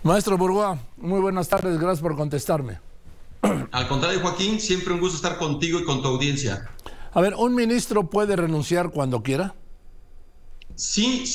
Maestro Burgoa, muy buenas tardes, gracias por contestarme. Al contrario, Joaquín, siempre un gusto estar contigo y con tu audiencia. A ver, ¿un ministro puede renunciar cuando quiera? Sí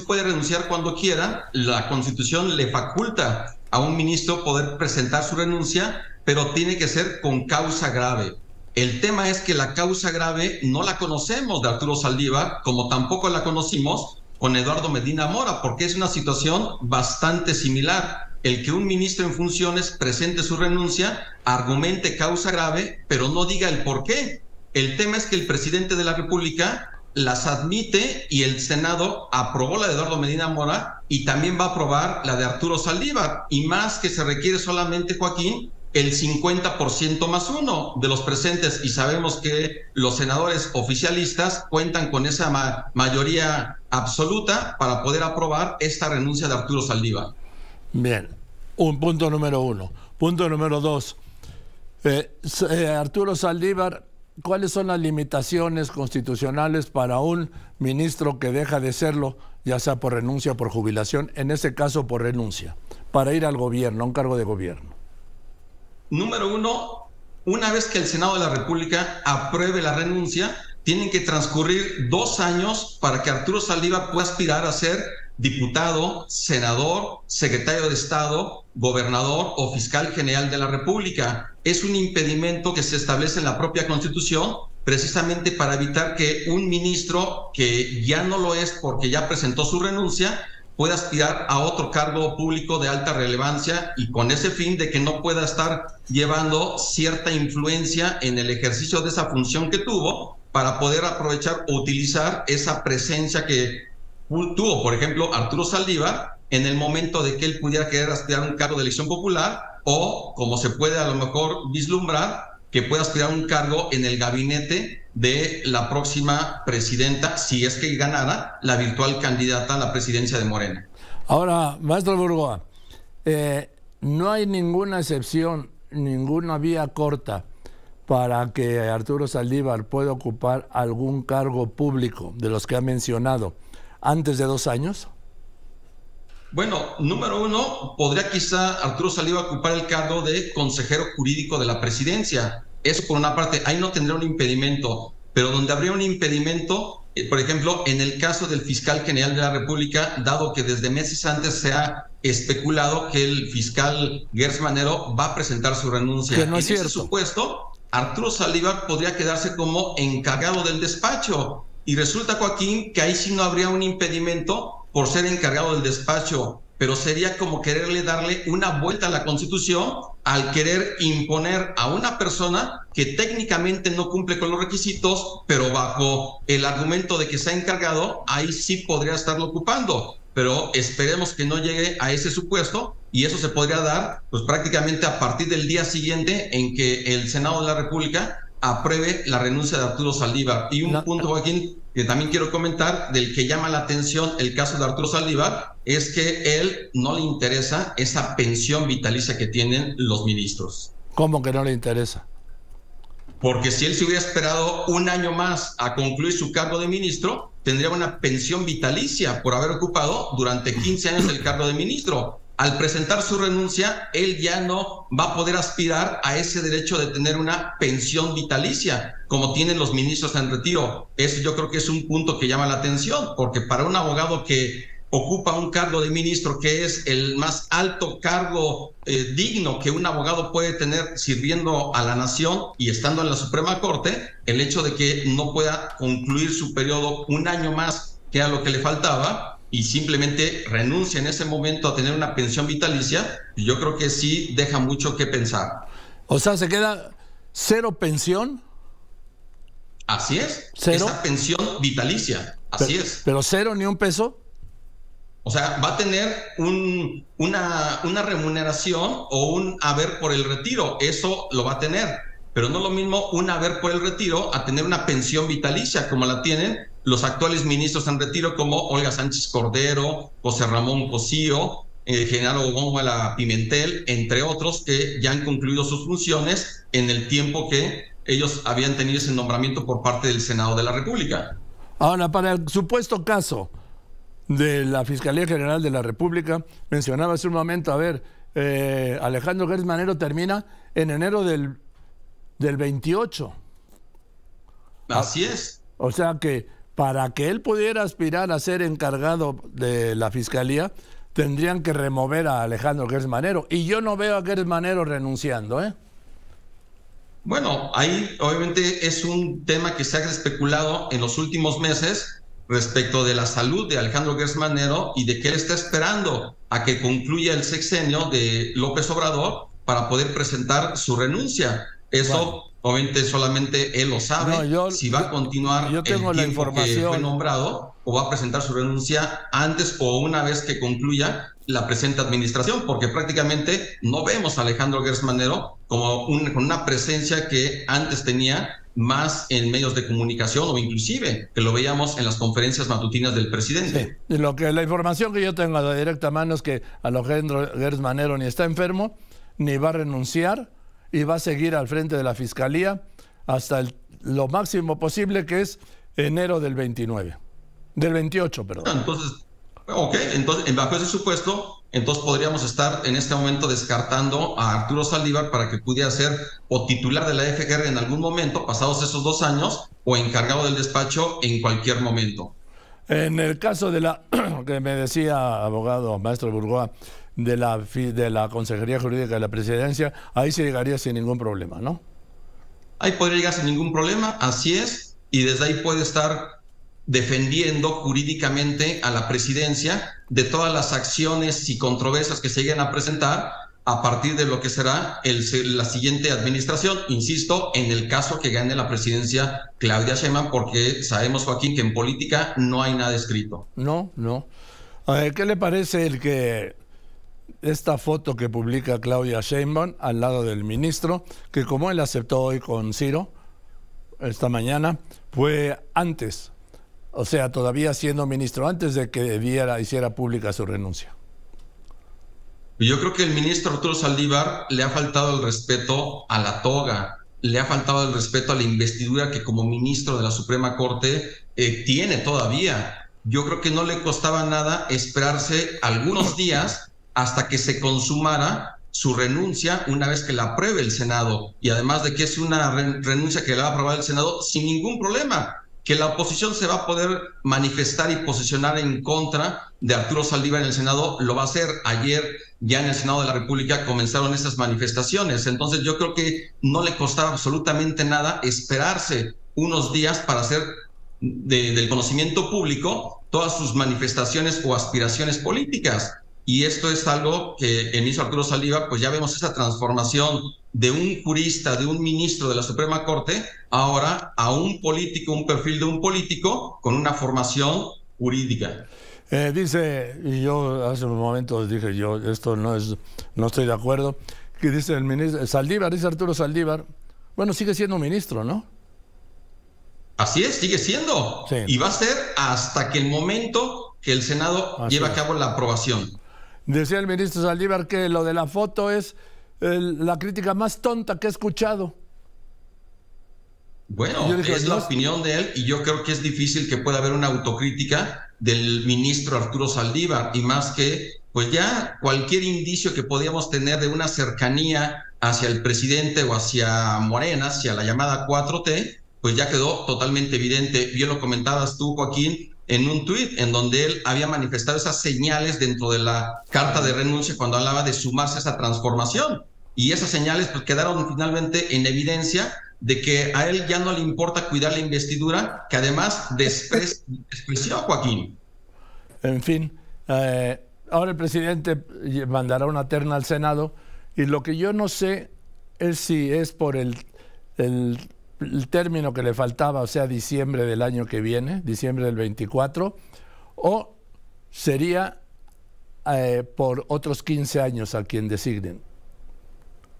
puede renunciar cuando quiera. La Constitución le faculta a un ministro poder presentar su renuncia, pero tiene que ser con causa grave. El tema es que la causa grave no la conocemos de Arturo Saldívar, como tampoco la conocimos con Eduardo Medina Mora, porque es una situación bastante similar. El que un ministro en funciones presente su renuncia, argumente causa grave, pero no diga el por qué. El tema es que el presidente de la República las admite y el Senado aprobó la de Eduardo Medina Mora y también va a aprobar la de Arturo Saldívar. Y más que se requiere solamente, Joaquín, el 50% más uno de los presentes. Y sabemos que los senadores oficialistas cuentan con esa mayoría absoluta para poder aprobar esta renuncia de Arturo Saldívar. Bien, un punto número uno. Punto número dos. Arturo Saldívar, ¿cuáles son las limitaciones constitucionales para un ministro que deja de serlo, ya sea por renuncia o por jubilación, en ese caso por renuncia, para ir al gobierno, a un cargo de gobierno? Número uno, una vez que el Senado de la República apruebe la renuncia, tienen que transcurrir 2 años para que Arturo Saldívar pueda aspirar a ser diputado, senador, secretario de Estado, gobernador o fiscal general de la República. Es un impedimento que se establece en la propia Constitución precisamente para evitar que un ministro que ya no lo es porque ya presentó su renuncia pueda aspirar a otro cargo público de alta relevancia, y con ese fin de que no pueda estar llevando cierta influencia en el ejercicio de esa función que tuvo, para poder aprovechar o utilizar esa presencia que tuvo, por ejemplo, Arturo Saldívar, en el momento de que él pudiera querer aspirar a un cargo de elección popular, o como se puede a lo mejor vislumbrar, que pueda aspirar a un cargo en el gabinete de la próxima presidenta, si es que ganara, la virtual candidata a la presidencia de Morena. Ahora, maestro Burgoa, no hay ninguna excepción, ninguna vía corta para que Arturo Saldívar pueda ocupar algún cargo público de los que ha mencionado antes de 2 años. Bueno, número uno, podría quizá Arturo Saldívar ocupar el cargo de consejero jurídico de la presidencia. Eso por una parte, ahí no tendría un impedimento, pero donde habría un impedimento, por ejemplo, en el caso del fiscal general de la República, dado que desde meses antes se ha especulado que el fiscal Gers Manero va a presentar su renuncia. Que no es cierto. En ese supuesto, Arturo Saldívar podría quedarse como encargado del despacho. Y resulta, Joaquín, que ahí sí no habría un impedimento por ser encargado del despacho, pero sería como quererle darle una vuelta a la Constitución al querer imponer a una persona que técnicamente no cumple con los requisitos, pero bajo el argumento de que se ha encargado, ahí sí podría estarlo ocupando. Pero esperemos que no llegue a ese supuesto, y eso se podría dar pues prácticamente a partir del día siguiente en que el Senado de la República apruebe la renuncia de Arturo Saldívar. Y un punto, Joaquín, que también quiero comentar, del que llama la atención el caso de Arturo Saldívar, es que él no le interesa esa pensión vitalicia que tienen los ministros. ¿Cómo que no le interesa? Porque si él se hubiera esperado 1 año más a concluir su cargo de ministro, tendría una pensión vitalicia por haber ocupado durante 15 años el cargo de ministro. Al presentar su renuncia, él ya no va a poder aspirar a ese derecho de tener una pensión vitalicia, como tienen los ministros en retiro. Eso yo creo que es un punto que llama la atención, porque para un abogado que ocupa un cargo de ministro, que es el más alto cargo digno que un abogado puede tener sirviendo a la nación y estando en la Suprema Corte, el hecho de que no pueda concluir su periodo 1 año más, que era lo que le faltaba, y simplemente renuncia en ese momento a tener una pensión vitalicia, yo creo que sí deja mucho que pensar. O sea, ¿se queda 0 pensión? Así es. ¿Cero? Esa pensión vitalicia, así es. ¿Pero 0 ni un peso? O sea, va a tener una remuneración o un haber por el retiro, eso lo va a tener, pero no lo mismo un haber por el retiro a tener una pensión vitalicia como la tienen los actuales ministros en retiro, como Olga Sánchez Cordero, José Ramón Cosío, Genaro Góngora Pimentel, entre otros, que ya han concluido sus funciones en el tiempo que ellos habían tenido ese nombramiento por parte del Senado de la República. Ahora, para el supuesto caso de la Fiscalía General de la República. Mencionaba hace un momento, a ver, Alejandro Gertz Manero termina en enero del 28. Así es. O sea que para que él pudiera aspirar a ser encargado de la Fiscalía, tendrían que remover a Alejandro Gertz Manero. Y yo no veo a Gertz Manero renunciando, ¿eh? Bueno, ahí obviamente es un tema que se ha especulado en los últimos meses respecto de la salud de Alejandro Gertz Manero y de que él está esperando a que concluya el sexenio de López Obrador para poder presentar su renuncia. Eso obviamente solamente él lo sabe, si va a continuar el tiempo que fue nombrado o va a presentar su renuncia antes o una vez que concluya la presente administración, porque prácticamente no vemos a Alejandro Gertz Manero como con una presencia que antes tenía más en medios de comunicación o inclusive que lo veíamos en las conferencias matutinas del presidente. Sí. La información que yo tengo de directa mano es que Alejandro Gertz Manero ni está enfermo, ni va a renunciar y va a seguir al frente de la Fiscalía hasta lo máximo posible, que es enero del 28, perdón. Entonces, entonces, bajo ese supuesto, entonces podríamos estar en este momento descartando a Arturo Saldívar para que pudiera ser o titular de la FGR en algún momento, pasados esos 2 años, o encargado del despacho en cualquier momento. En el caso de la que me decía abogado maestro Burgoa, de la Consejería Jurídica de la Presidencia, ahí se llegaría sin ningún problema, ¿no? Ahí podría llegar sin ningún problema, así es, y desde ahí puede estar defendiendo jurídicamente a la presidencia de todas las acciones y controversias que se lleguen a presentar a partir de lo que será la siguiente administración, insisto, en el caso que gane la presidencia Claudia Sheinbaum, porque sabemos, Joaquín, que en política no hay nada escrito. No. ¿Qué le parece esta foto que publica Claudia Sheinbaum al lado del ministro, que como él aceptó hoy con Ciro, esta mañana, fue antes, o sea, todavía siendo ministro, antes de que hiciera pública su renuncia? Yo creo que el ministro Arturo Saldívar le ha faltado el respeto a la toga, le ha faltado el respeto a la investidura que como ministro de la Suprema Corte tiene todavía. Yo creo que no le costaba nada esperarse algunos días hasta que se consumara su renuncia una vez que la apruebe el Senado. Y además de que es una renuncia que la va a aprobar el Senado sin ningún problema, que la oposición se va a poder manifestar y posicionar en contra de Arturo Saldívar en el Senado, lo va a hacer. Ayer ya en el Senado de la República comenzaron estas manifestaciones. Entonces yo creo que no le costaba absolutamente nada esperarse unos días para hacer del conocimiento público todas sus manifestaciones o aspiraciones políticas. Y esto es algo que en hizo Arturo Saldívar, pues ya vemos esa transformación de un jurista, de un ministro de la Suprema Corte, ahora a un político, un perfil de un político con una formación jurídica. Dice, y yo hace un momento dije esto no estoy de acuerdo, que dice el ministro Saldívar, dice Arturo Saldívar, bueno, sigue siendo ministro, ¿no? Así es, sigue siendo. Sí. Y va a ser hasta que el momento que el Senado lleve a cabo la aprobación. Decía el ministro Saldívar que lo de la foto es la crítica más tonta que he escuchado. Bueno, es la opinión de él y yo creo que es difícil que pueda haber una autocrítica del ministro Arturo Saldívar, y más que pues ya cualquier indicio que podíamos tener de una cercanía hacia el presidente o hacia Morena, hacia la llamada 4T, pues ya quedó totalmente evidente. Bien lo comentabas tú, Joaquín, en un tuit en donde él había manifestado esas señales dentro de la carta de renuncia cuando hablaba de sumarse a esa transformación. Y esas señales pues quedaron finalmente en evidencia de que a él ya no le importa cuidar la investidura, que además despreció a Joaquín. En fin, ahora el presidente mandará una terna al Senado y lo que yo no sé es si es por el término que le faltaba, o sea, diciembre del año que viene, diciembre del 24, o sería por otros 15 años a quien designen.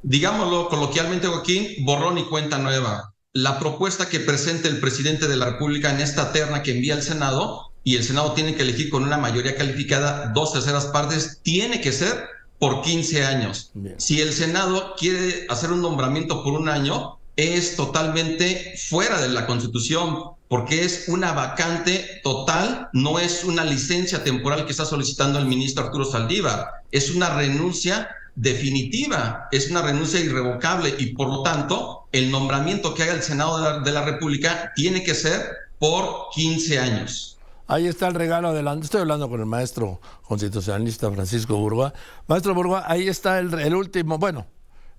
Digámoslo coloquialmente, Joaquín, borrón y cuenta nueva. La propuesta que presente el presidente de la República en esta terna que envía al Senado, y el Senado tiene que elegir con una mayoría calificada 2/3 partes, tiene que ser por 15 años. Bien. Si el Senado quiere hacer un nombramiento por un año, es totalmente fuera de la Constitución, porque es una vacante total, no es una licencia temporal que está solicitando el ministro Arturo Saldívar, es una renuncia definitiva, es una renuncia irrevocable y por lo tanto el nombramiento que haga el Senado de la República tiene que ser por 15 años. Ahí está el regalo adelante. Estoy hablando con el maestro constitucionalista Francisco Burgoa. Maestro Burgoa, ahí está el último, bueno,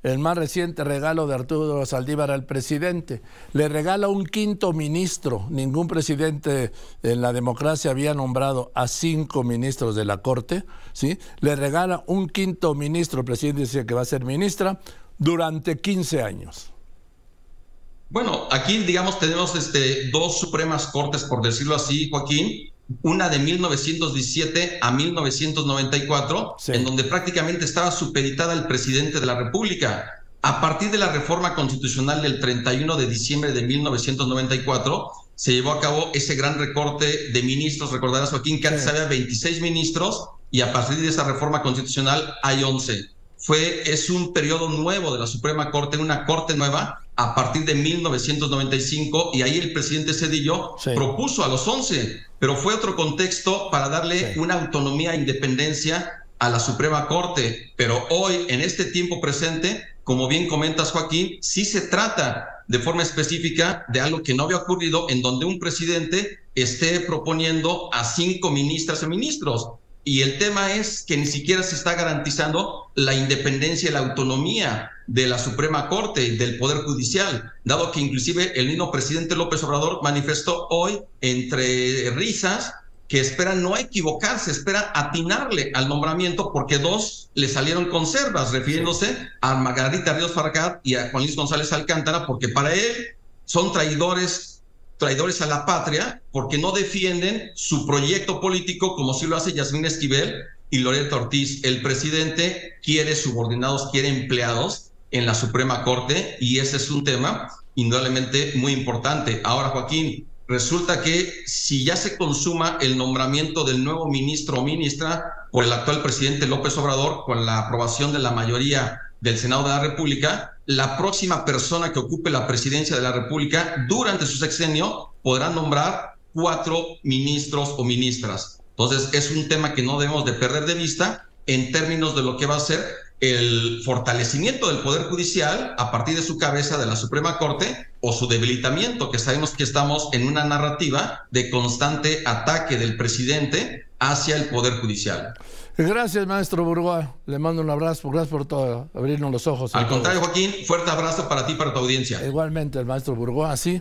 el más reciente regalo de Arturo Saldívar al presidente. Le regala un quinto ministro. Ningún presidente en la democracia había nombrado a 5 ministros de la Corte, ¿sí? Le regala un quinto ministro. El presidente dice que va a ser ministra durante 15 años. Bueno, aquí, digamos, tenemos 2 Supremas Cortes, por decirlo así, Joaquín. Una de 1917 a 1994, sí, en donde prácticamente estaba supeditada al presidente de la República. A partir de la reforma constitucional del 31 de diciembre de 1994, se llevó a cabo ese gran recorte de ministros. Recordarás, Joaquín, que antes había 26 ministros y a partir de esa reforma constitucional hay 11. Es un periodo nuevo de la Suprema Corte, una corte nueva, a partir de 1995, y ahí el presidente Zedillo propuso a los 11, pero fue otro contexto para darle una autonomía e independencia a la Suprema Corte. Pero hoy, en este tiempo presente, como bien comentas, Joaquín, sí se trata de forma específica de algo que no había ocurrido, en donde un presidente esté proponiendo a 5 ministras y ministros. Y el tema es que ni siquiera se está garantizando la independencia y la autonomía de la Suprema Corte y del Poder Judicial, dado que inclusive el mismo presidente López Obrador manifestó hoy, entre risas, que espera no equivocarse, espera atinarle al nombramiento porque 2 le salieron conservas, refiriéndose a Margarita Ríos Farjat y a Juan Luis González Alcántara, porque para él son traidores a la patria, porque no defienden su proyecto político como sí lo hace Yasmín Esquivel y Loreto Ortiz. El presidente quiere subordinados, quiere empleados en la Suprema Corte, y ese es un tema indudablemente muy importante. Ahora, Joaquín, resulta que si ya se consuma el nombramiento del nuevo ministro o ministra por el actual presidente López Obrador, con la aprobación de la mayoría del Senado de la República, la próxima persona que ocupe la presidencia de la República durante su sexenio podrá nombrar 4 ministros o ministras. Entonces, es un tema que no debemos de perder de vista en términos de lo que va a ser el fortalecimiento del Poder Judicial a partir de su cabeza de la Suprema Corte, o su debilitamiento, que sabemos que estamos en una narrativa de constante ataque del presidente hacia el Poder Judicial. Gracias, maestro Burgoa. Le mando un abrazo. Gracias por todo, abrirnos los ojos. Al contrario, Joaquín, fuerte abrazo para ti y para tu audiencia. Igualmente, el maestro Burgoa, sí.